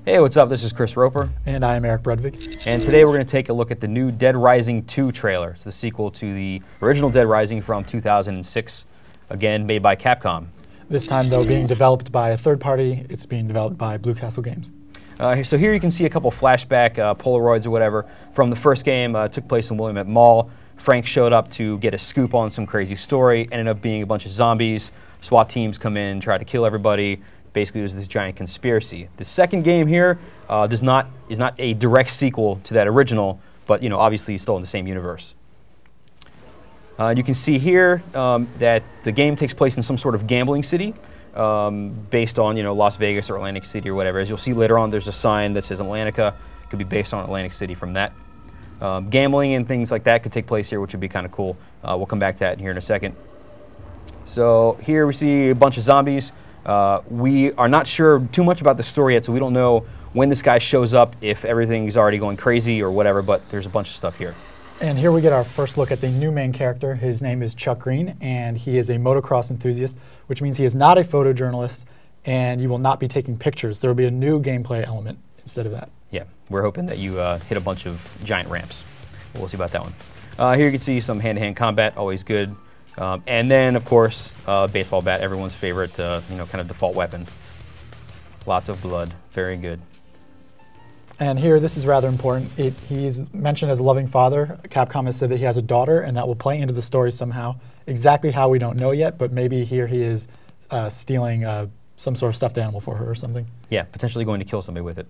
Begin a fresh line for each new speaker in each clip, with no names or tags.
Hey, what's up? This is Chris Roper.
And I am Eric Brudvig.
And today we're going to take a look at the new Dead Rising 2 trailer. It's the sequel to the original Dead Rising from 2006, again made by Capcom.
This time, though, being developed by a third party, it's being developed by Blue Castle Games.
So here you can see a couple flashback Polaroids or whatever from the first game. Took place in Willamette Mall. Frank showed up to get a scoop on some crazy story. Ended up being a bunch of zombies. SWAT teams come in, try to kill everybody. Basically, there's this giant conspiracy. The second game here is not a direct sequel to that original, but obviously still in the same universe. You can see here that the game takes place in some sort of gambling city, based on Las Vegas or Atlantic City or whatever. As you'll see later on, there's a sign that says Atlantica. It could be based on Atlantic City from that. Gambling and things like that could take place here, which would be kind of cool. We'll come back to that here in a second. So here we see a bunch of zombies. We are not sure too much about the story yet, so we don't know when this guy shows up, if everything's already going crazy or whatever, but there's a bunch of stuff here.
And here we get our first look at the new main character. His name is Chuck Green, and he is a motocross enthusiast, which means he is not a photojournalist, and you will not be taking pictures. There will be a new gameplay element instead of that.
Yeah, we're hoping that you hit a bunch of giant ramps. We'll see about that one. Here you can see some hand-to-hand combat, always good. And then, of course, baseball bat, everyone's favorite, kind of default weapon. Lots of blood, very good.
And here, this is rather important. He's mentioned as a loving father. Capcom has said that he has a daughter, and that will play into the story somehow. Exactly how, we don't know yet, but maybe here he is stealing some sort of stuffed animal for her or something.
Yeah, potentially going to kill somebody with it.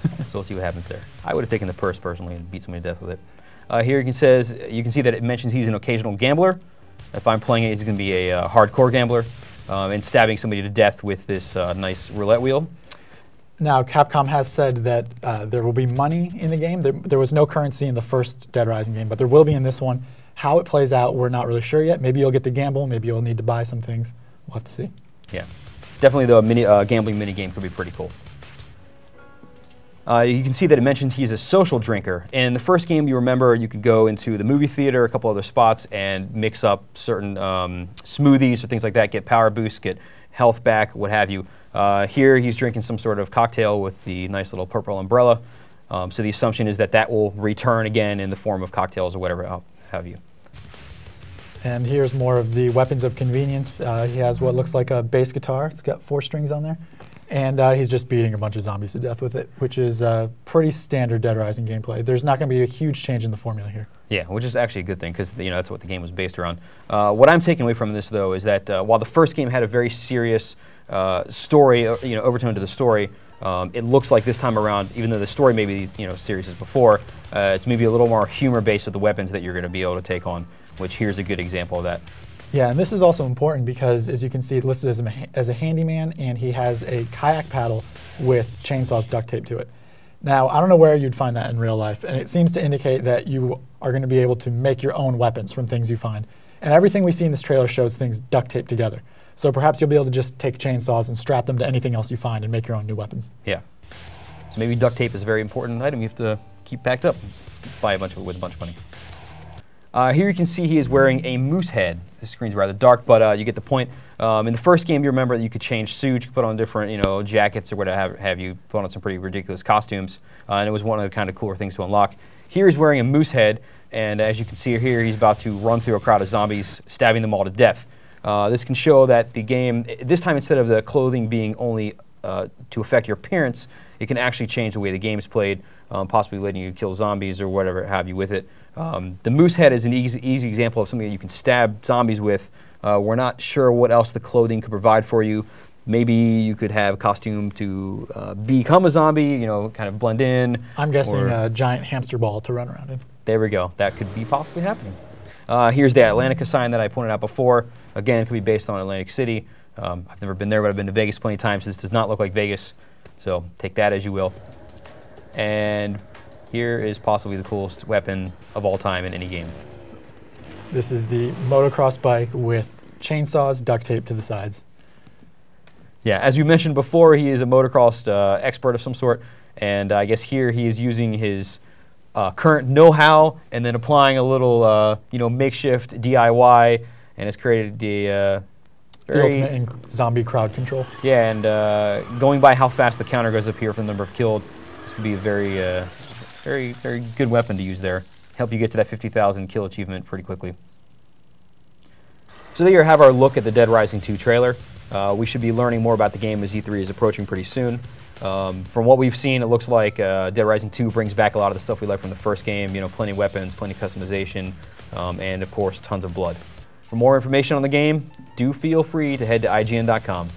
So we'll see what happens there. I would have taken the purse personally and beat somebody to death with it. Here you can see that it mentions he's an occasional gambler. If I'm playing it, he's going to be a hardcore gambler and stabbing somebody to death with this nice roulette wheel.
Now, Capcom has said that there will be money in the game. There was no currency in the first Dead Rising game, but there will be in this one. How it plays out, we're not really sure yet. Maybe you'll get to gamble. Maybe you'll need to buy some things. We'll have to see.
Yeah, definitely the gambling mini game could be pretty cool. You can see that it mentioned he's a social drinker. In the first game, you remember you could go into the movie theater, a couple other spots, and mix up certain smoothies or things like that, get power boosts, get health back, what have you. Here, he's drinking some sort of cocktail with the nice little purple umbrella. So the assumption is that that will return again in the form of cocktails or whatever have you.
And here's more of the weapons of convenience. He has what looks like a bass guitar. It's got 4 strings on there. And he's just beating a bunch of zombies to death with it, which is pretty standard Dead Rising gameplay. There's not going to be a huge change in the formula here. Yeah,
which is actually a good thing because that's what the game was based around. What I'm taking away from this, though, is that while the first game had a very serious story, overtone to the story, it looks like this time around, even though the story may be serious as before, it's maybe a little more humor-based with the weapons that you're going to be able to take on, which here's a good example of that.
Yeah, and this is also important because, as you can see, listed as a handyman, and he has a kayak paddle with chainsaws duct taped to it. Now, I don't know where you'd find that in real life, and it seems to indicate that you are going to be able to make your own weapons from things you find. And everything we see in this trailer shows things duct taped together. So perhaps you'll be able to just take chainsaws and strap them to anything else you find and make your own new weapons.
Yeah. So maybe duct tape is a very important item you have to keep packed up, buy with a bunch of money. Here you can see he is wearing a moose head. This screen's rather dark, but you get the point. In the first game, you remember that you could change suits, you could put on different, jackets or whatever have you, put on some pretty ridiculous costumes, and it was one of the kind of cooler things to unlock. Here he's wearing a moose head, and as you can see here, he's about to run through a crowd of zombies, stabbing them all to death. This can show that the game, this time instead of the clothing being only to affect your appearance, it can actually change the way the game is played, possibly letting you kill zombies or whatever have you with it. The moose head is an easy example of something that you can stab zombies with. We're not sure what else the clothing could provide for you. Maybe you could have a costume to become a zombie, kind of blend in.
I'm guessing a giant hamster ball to run around in.
There we go. That could be possibly happening. Here's the Atlantica sign that I pointed out before. Again, it could be based on Atlantic City. I've never been there, but I've been to Vegas plenty of times. This does not look like Vegas, so take that as you will. And here is possibly the coolest weapon of all time in any game.
This is the motocross bike with chainsaws duct taped to the sides.
Yeah, as we mentioned before, he is a motocross expert of some sort, and I guess here he is using his current know-how and then applying a little, makeshift DIY, and has created
The ultimate in zombie crowd control.
Yeah, and going by how fast the counter goes up here for the number of killed, this would be a very, very good weapon to use there. Help you get to that 50,000 kill achievement pretty quickly. So there you have our look at the Dead Rising 2 trailer. We should be learning more about the game as E3 is approaching pretty soon. From what we've seen, it looks like Dead Rising 2 brings back a lot of the stuff we liked from the first game. You know, plenty of weapons, plenty of customization, and of course, tons of blood. For more information on the game, do feel free to head to IGN.com.